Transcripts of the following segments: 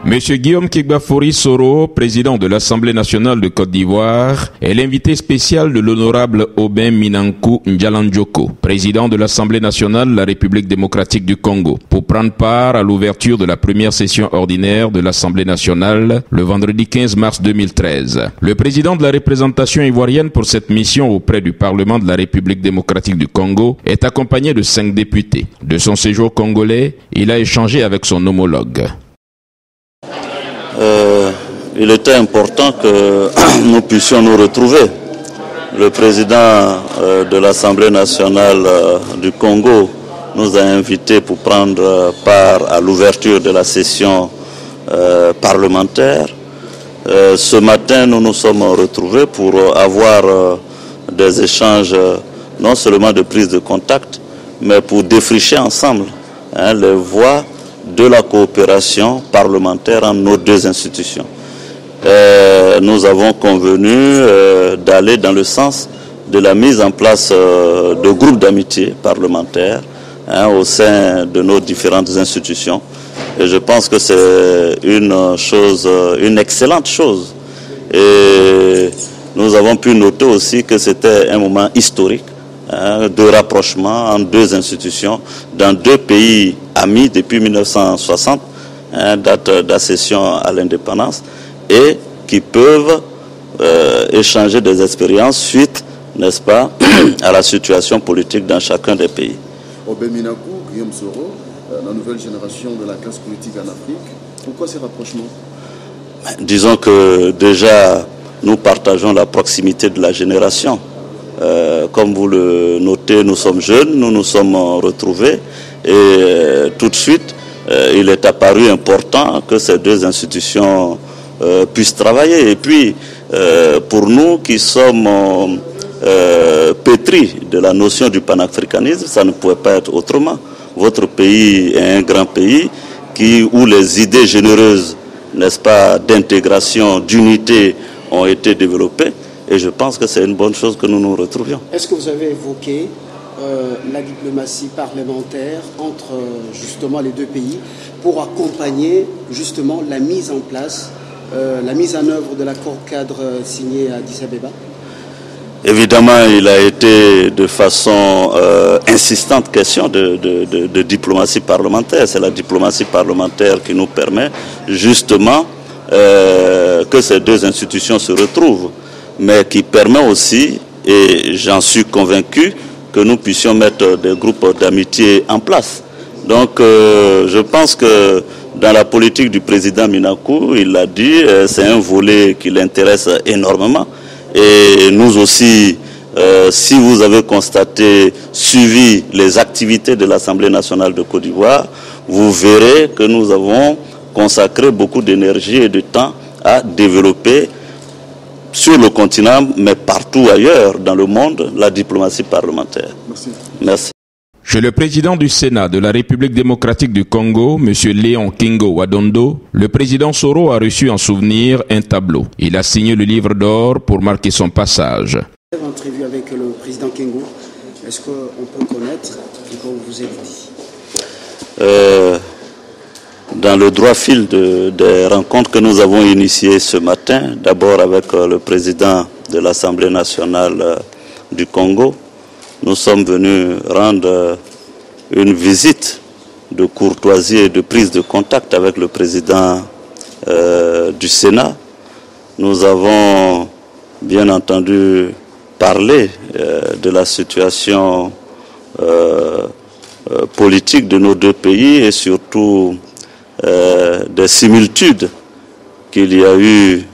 Monsieur Guillaume Kigbafori Soro, président de l'Assemblée nationale de Côte d'Ivoire, est l'invité spécial de l'honorable Aubin Minankou Ndjalandjoko, président de l'Assemblée nationale de la République démocratique du Congo, pour prendre part à l'ouverture de la première session ordinaire de l'Assemblée nationale le vendredi 15 mars 2013. Le président de la représentation ivoirienne pour cette mission auprès du Parlement de la République démocratique du Congo est accompagné de 5 députés. De son séjour congolais, il a échangé avec son homologue. Il était important que nous puissions nous retrouver. Le président de l'Assemblée nationale du Congo nous a invités pour prendre part à l'ouverture de la session parlementaire. Ce matin, nous nous sommes retrouvés pour avoir des échanges, non seulement de prise de contact, mais pour défricher ensemble les voies de la coopération parlementaire entre nos deux institutions. Nous avons convenu d'aller dans le sens de la mise en place de groupes d'amitié parlementaires au sein de nos différentes institutions. Et je pense que c'est une excellente chose. Et nous avons pu noter aussi que c'était un moment historique de rapprochement entre deux institutions dans deux pays amis depuis 1960, date d'accession à l'indépendance, et qui peuvent échanger des expériences suite, n'est-ce pas, à la situation politique dans chacun des pays. Aubin Minankou, Guillaume Soro, la nouvelle génération de la classe politique en Afrique, pourquoi ces rapprochements? Disons que déjà, nous partageons la proximité de la génération. Comme vous le notez, nous sommes jeunes, nous nous sommes retrouvés et tout de suite, il est apparu important que ces deux institutions puissent travailler. Et puis, pour nous qui sommes pétris de la notion du panafricanisme, ça ne pouvait pas être autrement. Votre pays est un grand pays où les idées généreuses, n'est-ce pas, d'intégration, d'unité ont été développées. Et je pense que c'est une bonne chose que nous nous retrouvions. Est-ce que vous avez évoqué la diplomatie parlementaire entre justement les deux pays pour accompagner justement la mise en place, la mise en œuvre de l'accord cadre signé à Addis Abeba? Évidemment, il a été de façon insistante question de diplomatie parlementaire. C'est la diplomatie parlementaire qui nous permet justement que ces deux institutions se retrouvent, mais qui permet aussi, et j'en suis convaincu, que nous puissions mettre des groupes d'amitié en place. Donc je pense que dans la politique du président Minankou, il l'a dit, c'est un volet qui l'intéresse énormément. Et nous aussi, si vous avez suivi les activités de l'Assemblée nationale de Côte d'Ivoire, vous verrez que nous avons consacré beaucoup d'énergie et de temps à développer sur le continent, mais partout ailleurs dans le monde, la diplomatie parlementaire. Merci. Merci. Chez le président du Sénat de la République démocratique du Congo, M. Léon Kingo Wadondo, le président Soro a reçu en souvenir un tableau. Il a signé le livre d'or pour marquer son passage. Entrevue avec le président Kingo, est-ce qu'on peut connaître ce qu'on vous a dit? Dans le droit fil des rencontres que nous avons initiées ce matin, d'abord avec le président de l'Assemblée nationale du Congo, nous sommes venus rendre une visite de courtoisie et de prise de contact avec le président du Sénat. Nous avons bien entendu parlé de la situation politique de nos deux pays et surtout des similitudes qu'il y a eu,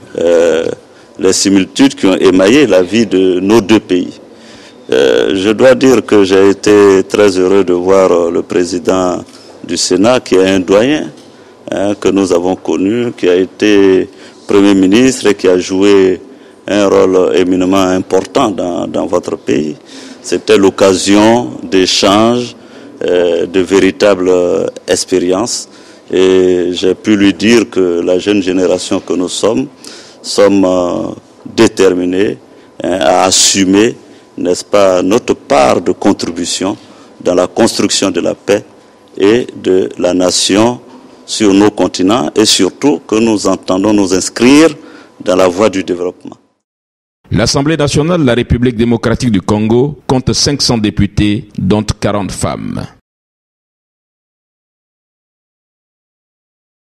les similitudes qui ont émaillé la vie de nos deux pays. Je dois dire que j'ai été très heureux de voir le président du Sénat, qui est un doyen, que nous avons connu, qui a été Premier ministre et qui a joué un rôle éminemment important dans votre pays. C'était l'occasion d'échanges, de véritables expériences. Et j'ai pu lui dire que la jeune génération que nous sommes déterminés à assumer, n'est-ce pas, notre part de contribution dans la construction de la paix et de la nation sur nos continents et surtout que nous entendons nous inscrire dans la voie du développement. L'Assemblée nationale de la République démocratique du Congo compte 500 députés, dont 40 femmes.